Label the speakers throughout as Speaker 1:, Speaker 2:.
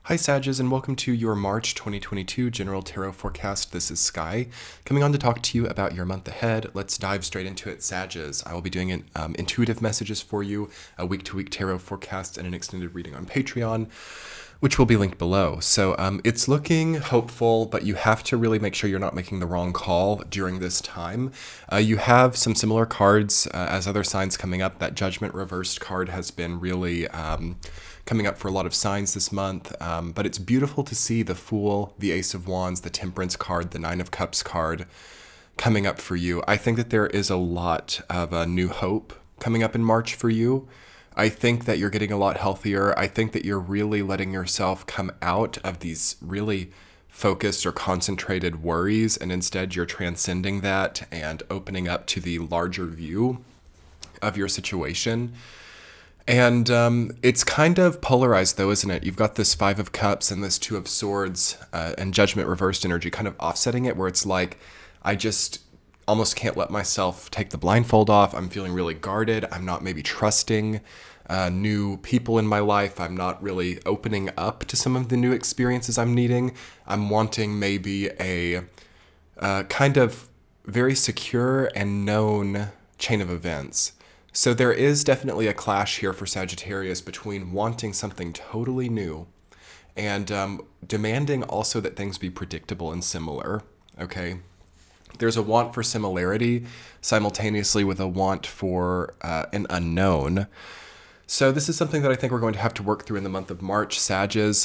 Speaker 1: Hi Sages, and welcome to your March 2022 General Tarot Forecast. This is Sky, coming on to talk to you about your month ahead. Let's dive straight into it, Sages. I will be doing intuitive messages for you, a week-to-week tarot forecast, and an extended reading on Patreon, which will be linked below. So it's looking hopeful, but you have to really make sure you're not making the wrong call during this time. You have some similar cards as other signs coming up. That Judgment reversed card has been really coming up for a lot of signs this month, but it's beautiful to see the Fool, the Ace of Wands, the Temperance card, the Nine of Cups card coming up for you. I think that there is a lot of new hope coming up in March for you. I think that you're getting a lot healthier. I think that you're really letting yourself come out of these really focused or concentrated worries, and instead you're transcending that and opening up to the larger view of your situation. And it's kind of polarized, though, isn't it? You've got this Five of Cups and this Two of Swords and Judgment reversed energy kind of offsetting it, where it's like, I just almost can't let myself take the blindfold off. I'm feeling really guarded. I'm not maybe trusting new people in my life. I'm not really opening up to some of the new experiences I'm needing. I'm wanting maybe a kind of very secure and known chain of events. So there is definitely a clash here for Sagittarius between wanting something totally new and demanding also that things be predictable and similar, okay? There's a want for similarity simultaneously with a want for an unknown. So this is something that I think we're going to have to work through in the month of March, Sages.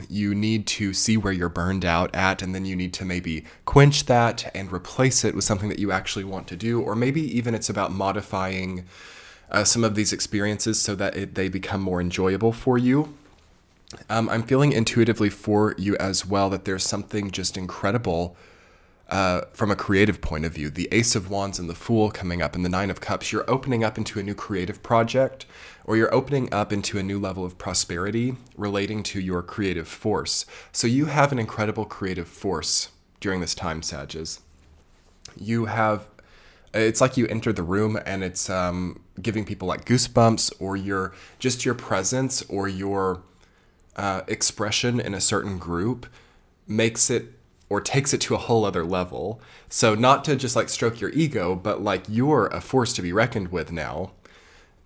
Speaker 1: You need to see where you're burned out at, and then you need to maybe quench that and replace it with something that you actually want to do. Or maybe even it's about modifying some of these experiences so that they become more enjoyable for you. I'm feeling intuitively for you as well that there's something just incredible from a creative point of view. The Ace of Wands and the Fool coming up and the Nine of Cups, you're opening up into a new creative project, or you're opening up into a new level of prosperity relating to your creative force. So you have an incredible creative force during this time, Sages. It's like you enter the room and it's giving people like goosebumps, or your presence or your expression in a certain group makes it or takes it to a whole other level. So not to just like stroke your ego, but like you're a force to be reckoned with now.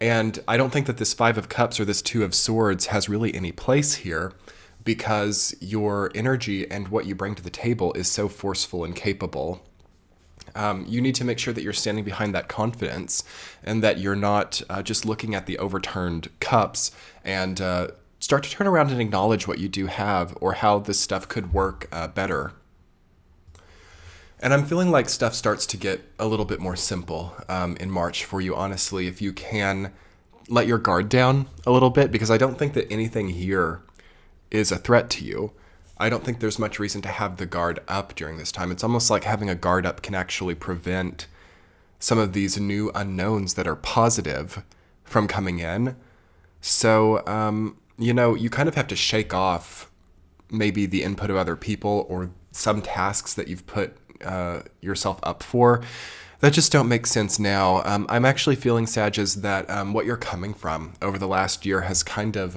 Speaker 1: And I don't think that this Five of Cups or this Two of Swords has really any place here, because your energy and what you bring to the table is so forceful and capable. You need to make sure that you're standing behind that confidence and that you're not just looking at the overturned cups and start to turn around and acknowledge what you do have or how this stuff could work better. And I'm feeling like stuff starts to get a little bit more simple in March for you, honestly, if you can let your guard down a little bit, because I don't think that anything here is a threat to you. I don't think there's much reason to have the guard up during this time. It's almost like having a guard up can actually prevent some of these new unknowns that are positive from coming in. So, you kind of have to shake off maybe the input of other people or some tasks that you've put yourself up for that just don't make sense now. I'm actually feeling, Sages, that what you're coming from over the last year has kind of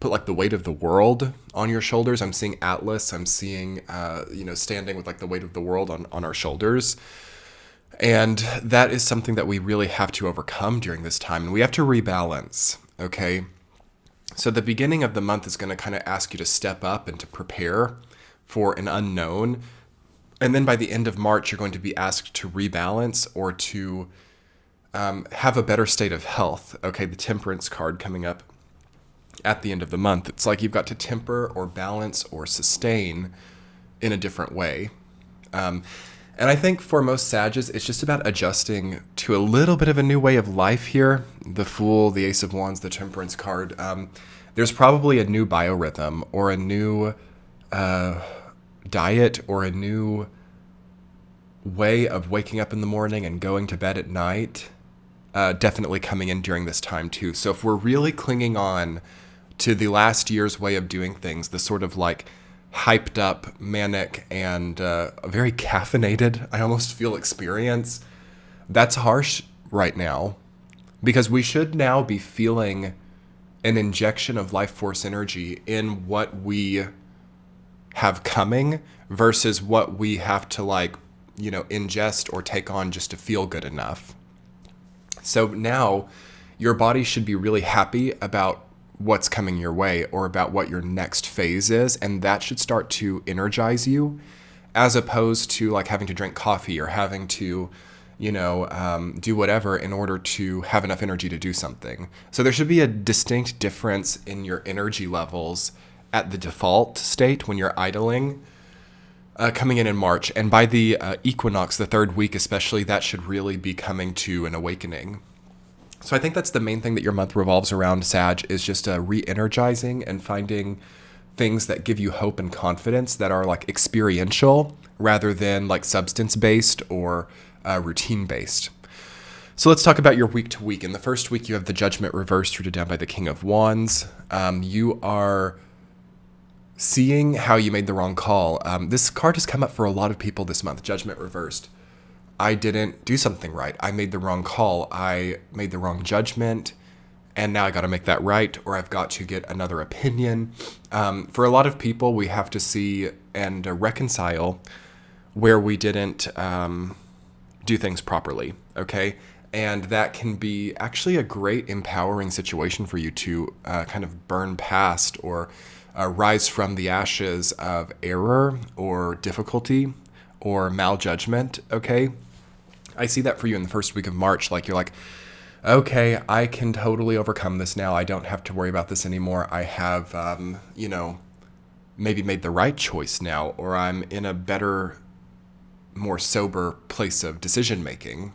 Speaker 1: put like the weight of the world on your shoulders. I'm seeing Atlas. I'm seeing, standing with like the weight of the world on our shoulders. And that is something that we really have to overcome during this time. And we have to rebalance, okay? So the beginning of the month is going to kind of ask you to step up and to prepare for an unknown. And then by the end of March, you're going to be asked to rebalance or to have a better state of health. Okay, the Temperance card coming up at the end of the month. It's like you've got to temper or balance or sustain in a different way. And I think for most Sages, it's just about adjusting to a little bit of a new way of life here. The Fool, the Ace of Wands, the Temperance card. There's probably a new biorhythm or a new diet or a new way of waking up in the morning and going to bed at night definitely coming in during this time too. So if we're really clinging on to the last year's way of doing things, the sort of like hyped up, manic, and very caffeinated, I almost feel, experience, that's harsh right now, because we should now be feeling an injection of life force energy in what we have coming versus what we have to ingest or take on just to feel good enough. So now your body should be really happy about what's coming your way or about what your next phase is, and that should start to energize you, as opposed to like having to drink coffee or having to do whatever in order to have enough energy to do something. So there should be a distinct difference in your energy levels at the default state when you're idling, coming in March. And by the equinox, the third week especially, that should really be coming to an awakening. So I think that's the main thing that your month revolves around, Sag, is just re-energizing and finding things that give you hope and confidence that are like experiential rather than like substance-based or routine-based. So let's talk about your week to week. In the first week, you have the Judgment reversed, rooted down by the King of Wands. You are seeing how you made the wrong call. This card has come up for a lot of people this month, Judgment reversed. I didn't do something right. I made the wrong call. I made the wrong judgment, and now I got to make that right, or I've got to get another opinion. For a lot of people, we have to see and reconcile where we didn't do things properly, okay? And that can be actually a great empowering situation for you to kind of burn past or rise from the ashes of error or difficulty or maljudgment, okay? I see that for you in the first week of March. Like, you're like, okay, I can totally overcome this now. I don't have to worry about this anymore. I have, maybe made the right choice now, or I'm in a better, more sober place of decision making.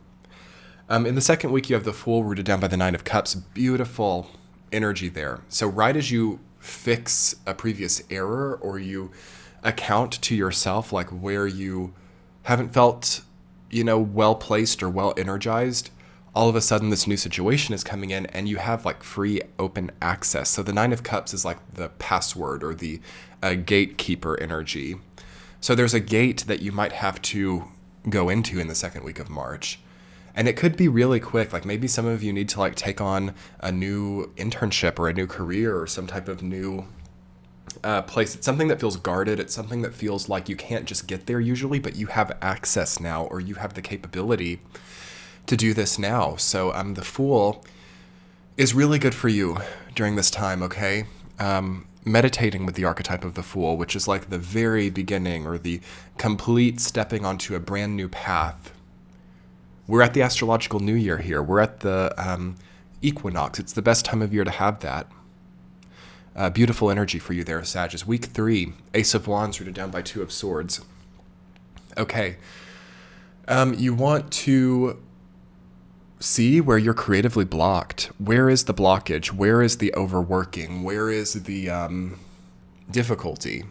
Speaker 1: In the second week, you have the Fool rooted down by the Nine of Cups. Beautiful energy there. So right as you fix a previous error or you account to yourself like where you haven't felt, well placed or well energized, all of a sudden this new situation is coming in and you have like free open access. So the Nine of Cups is like the password or the gatekeeper energy. So there's a gate that you might have to go into in the second week of March. And it could be really quick. Like maybe some of you need to like take on a new internship or a new career or some type of new place. It's something that feels guarded. It's something that feels like you can't just get there usually, but you have access now, or you have the capability to do this now. So the Fool is really good for you during this time, okay? Meditating with the archetype of the Fool, which is like the very beginning or the complete stepping onto a brand new path. We're at the astrological new year here. We're at the equinox. It's the best time of year to have that. Beautiful energy for you there, Sagittarius. Week 3, Ace of Wands rooted down by Two of Swords. Okay. You want to see where you're creatively blocked. Where is the blockage? Where is the overworking? Where is the difficulty?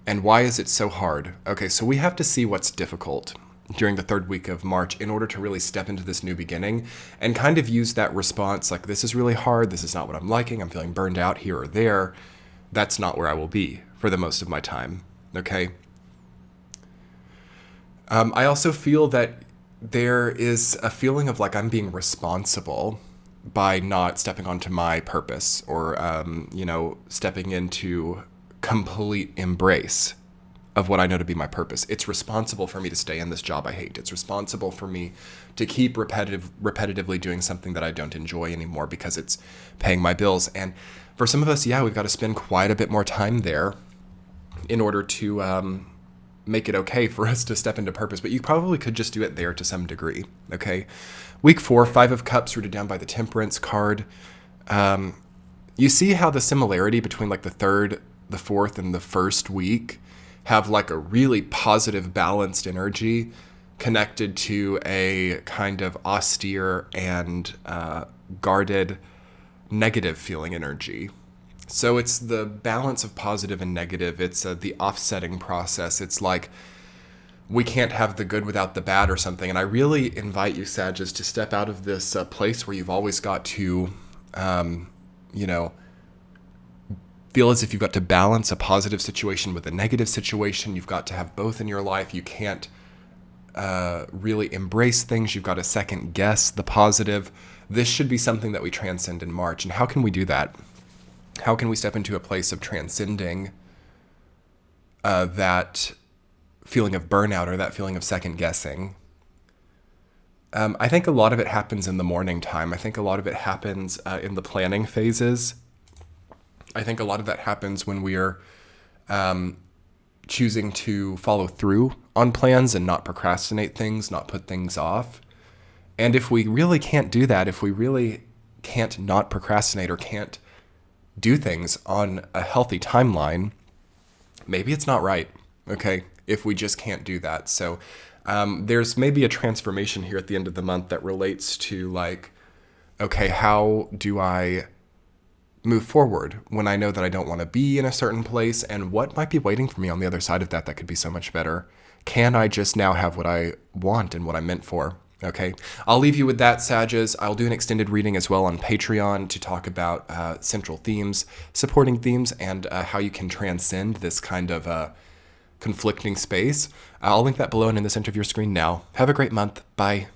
Speaker 1: And why is it so hard? Okay, so we have to see what's difficult during the third week of March in order to really step into this new beginning and kind of use that response like, this is really hard, this is not what I'm liking, I'm feeling burned out here or there. That's not where I will be for the most of my time, okay? I also feel that there is a feeling of like I'm being responsible by not stepping onto my purpose or, stepping into complete embrace of what I know to be my purpose. It's responsible for me to stay in this job I hate. It's responsible for me to keep repetitively doing something that I don't enjoy anymore because it's paying my bills. And for some of us, we've got to spend quite a bit more time there in order to make it okay for us to step into purpose. But you probably could just do it there to some degree, okay? Week 4, Five of Cups rooted down by the Temperance card. You see how the similarity between like the third, the fourth, and the first week have like a really positive, balanced energy connected to a kind of austere and guarded, negative feeling energy. So it's the balance of positive and negative. It's the offsetting process. It's like we can't have the good without the bad or something. And I really invite you, Sagittarius, to step out of this place where you've always got to, feel as if you've got to balance a positive situation with a negative situation. You've got to have both in your life. You can't really embrace things. You've got to second guess the positive this should be something that we transcend in March. And how can we do that? How can we step into a place of transcending that feeling of burnout or that feeling of second guessing? I think a lot of it happens in the morning time. I think a lot of it happens in the planning phases. I think a lot of that happens when we're choosing to follow through on plans and not procrastinate things, not put things off. And if we really can't do that, if we really can't not procrastinate or can't do things on a healthy timeline, maybe it's not right, okay, if we just can't do that. So there's maybe a transformation here at the end of the month that relates to like, okay, how do I move forward when I know that I don't want to be in a certain place, and what might be waiting for me on the other side of that that could be so much better? Can I just now have what I want and what I'm meant for? Okay, I'll leave you with that, Sages. I'll do an extended reading as well on Patreon to talk about central themes, supporting themes, and how you can transcend this kind of conflicting space. I'll link that below and in the center of your screen now. Have a great month. Bye.